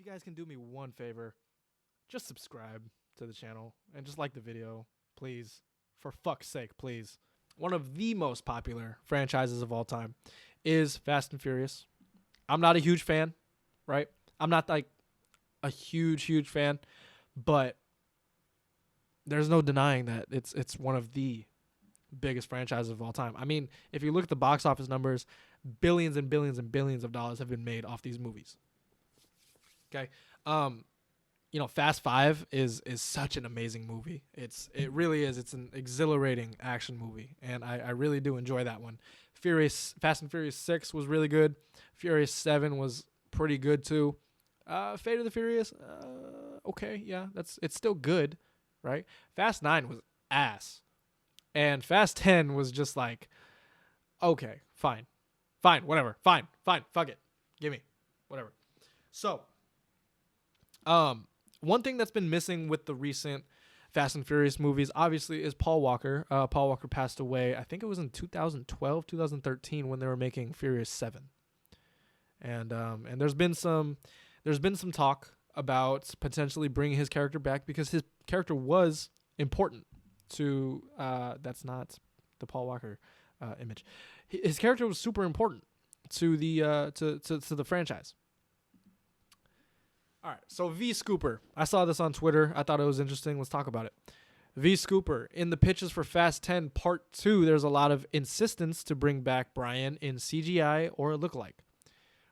guys can do me one favor, just subscribe to the channel and just like the video, please. For fuck's sake, please. One of the most popular franchises of all time is Fast and Furious. I'm not a huge fan, right? I'm not like a huge fan, but there's no denying that it's one of the biggest franchises of all time. I mean, if you look at the box office numbers, billions and billions and billions of dollars have been made off these movies. Okay. Fast 5 is such an amazing movie. It really is. It's an exhilarating action movie, and I really do enjoy that one. Fast and Furious 6 was really good. Furious 7 was pretty good too. Fate of the Furious, okay, yeah, it's still good, right? Fast 9 was ass, and Fast 10 was just like, okay, fine, whatever, fine, fuck it, gimme, whatever. So, one thing that's been missing with the recent Fast and Furious movies, obviously, is Paul Walker. Paul Walker passed away, I think it was in 2012, 2013, when they were making Furious 7. And there's been some talk about potentially bringing his character back because his character was important to that's not the Paul Walker image. His character was super important to the to the franchise. All right, so V Scooper. I saw this on Twitter. I thought it was interesting. Let's talk about it. V Scooper. In the pitches for Fast 10 Part 2, there's a lot of insistence to bring back Brian in CGI or a lookalike.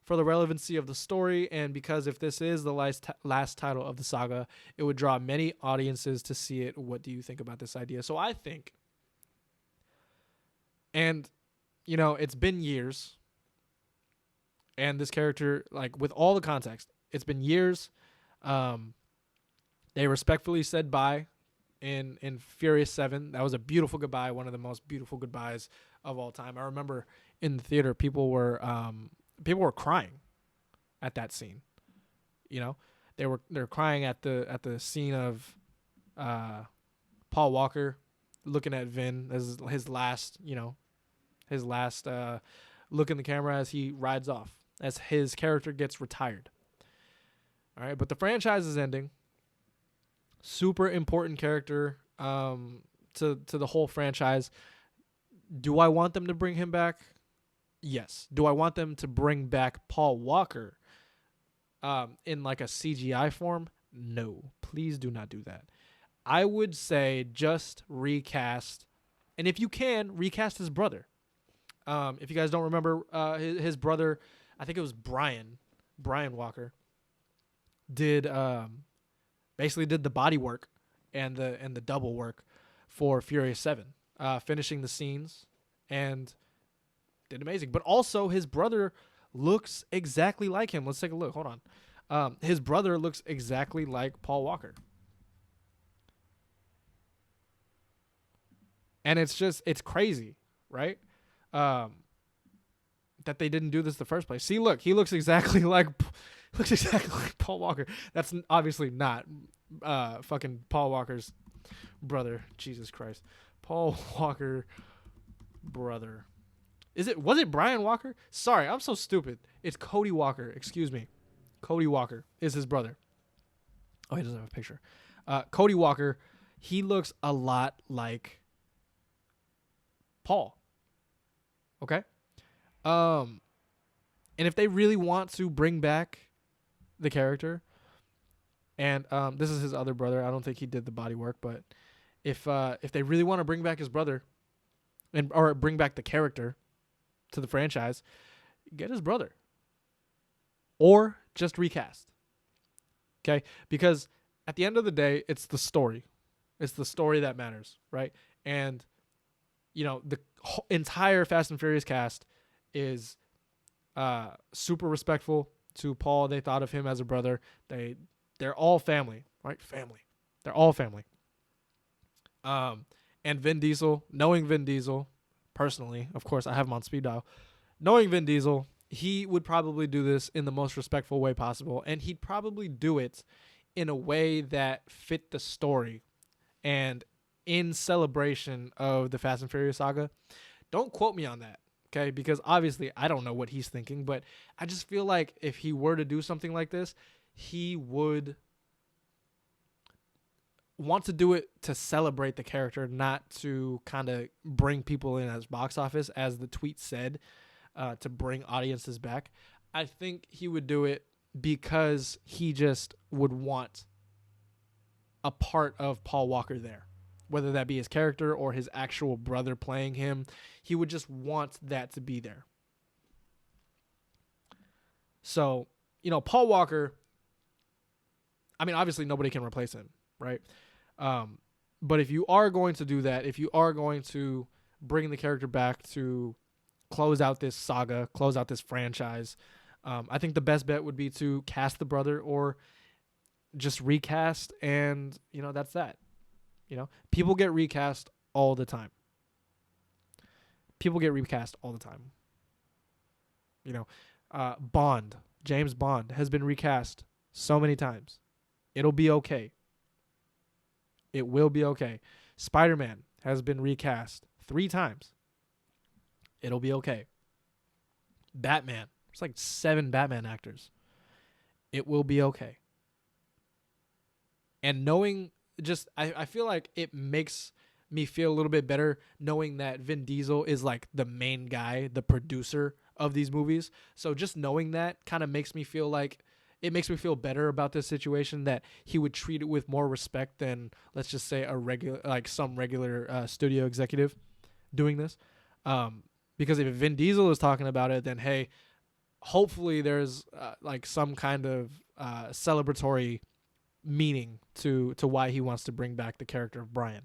For the relevancy of the story, and because if this is the last title of the saga, it would draw many audiences to see it. What do you think about this idea? So I think, and, it's been years, and this character, like, with all the context, it's been years. They respectfully said bye in Furious 7. That was a beautiful goodbye, one of the most beautiful goodbyes of all time. I remember in the theater, people were crying at that scene. They were crying at the scene of Paul Walker looking at Vin as his last look in the camera as he rides off, as his character gets retired. All right, but the franchise is ending. Super important character to the whole franchise. Do I want them to bring him back? Yes. Do I want them to bring back Paul Walker in like a CGI form? No. Please do not do that. I would say just recast, and if you can, recast his brother. If you guys don't remember, his brother, I think it was Brian Walker, basically did the body work and the double work for Furious 7, finishing the scenes and did amazing. But also his brother looks exactly like him. Let's take a look. Hold on. His brother looks exactly like Paul Walker. And it's crazy, right? That they didn't do this the first place. See, look, he looks exactly like Paul Walker. That's obviously not fucking Paul Walker's brother. Jesus Christ. Paul Walker brother. Was it Brian Walker? Sorry, I'm so stupid. It's Cody Walker. Excuse me. Cody Walker is his brother. Oh, he doesn't have a picture. Cody Walker, he looks a lot like Paul. Okay? And if they really want to bring back the character, and this is his other brother. I don't think he did the body work, but if they really want to bring back his brother or bring back the character to the franchise, get his brother. Or just recast. Okay? Because at the end of the day, it's the story. It's the story that matters, right? And the entire Fast and Furious cast is super respectful to Paul. They thought of him as a brother. They're all family, right? Family. They're all family. And Vin Diesel, knowing Vin Diesel personally, of course, I have him on speed dial. Knowing Vin Diesel, he would probably do this in the most respectful way possible, and he'd probably do it in a way that fit the story and in celebration of the Fast and Furious saga. Don't quote me on that, okay? Because obviously I don't know what he's thinking, but I just feel like if he were to do something like this, he would want to do it to celebrate the character, not to kind of bring people in as box office, as the tweet said, to bring audiences back. I think he would do it because he just would want a part of Paul Walker there, whether that be his character or his actual brother playing him. He would just want that to be there. So, Paul Walker, I mean, obviously nobody can replace him, right? But if you are going to do that, if you are going to bring the character back to close out this saga, close out this franchise, I think the best bet would be to cast the brother or just recast, and that's that. People get recast all the time. Bond, James Bond has been recast so many times. It'll be okay. It will be okay. Spider-Man has been recast 3 times. It'll be okay. Batman, there's like 7 Batman actors. It will be okay. And knowing, I feel like it makes me feel a little bit better knowing that Vin Diesel is like the main guy, the producer of these movies. So just knowing that kind of makes me feel like, it makes me feel better about this situation, that he would treat it with more respect than, let's just say, some regular studio executive doing this. Because if Vin Diesel is talking about it, then hey, hopefully there's some kind of celebratory meaning to why he wants to bring back the character of Brian.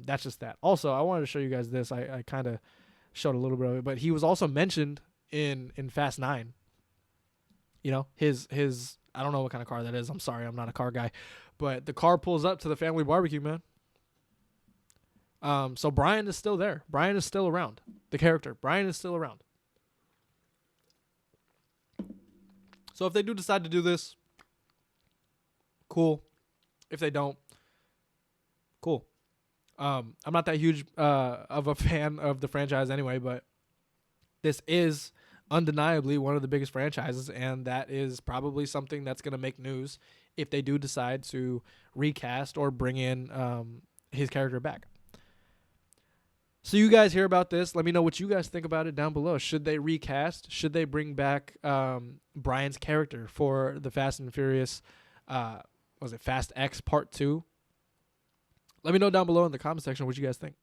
That's just that. Also, I wanted to show you guys this. I kind of showed a little bit of it, but he was also mentioned in Fast 9. His I don't know what kind of car that is. I'm sorry, I'm not a car guy, but the car pulls up to the family barbecue, man. So Brian is still there. Brian is still around. The character, Brian, is still around. So if they do decide to do this, cool. If they don't, cool. I'm not that huge of a fan of the franchise anyway, but this is undeniably one of the biggest franchises, and that is probably something that's going to make news if they do decide to recast or bring in his character back. So you guys hear about this. Let me know what you guys think about it down below. Should they recast? Should they bring back Brian's character for the Fast and Furious, Fast X Part 2? Let me know down below in the comment section what you guys think.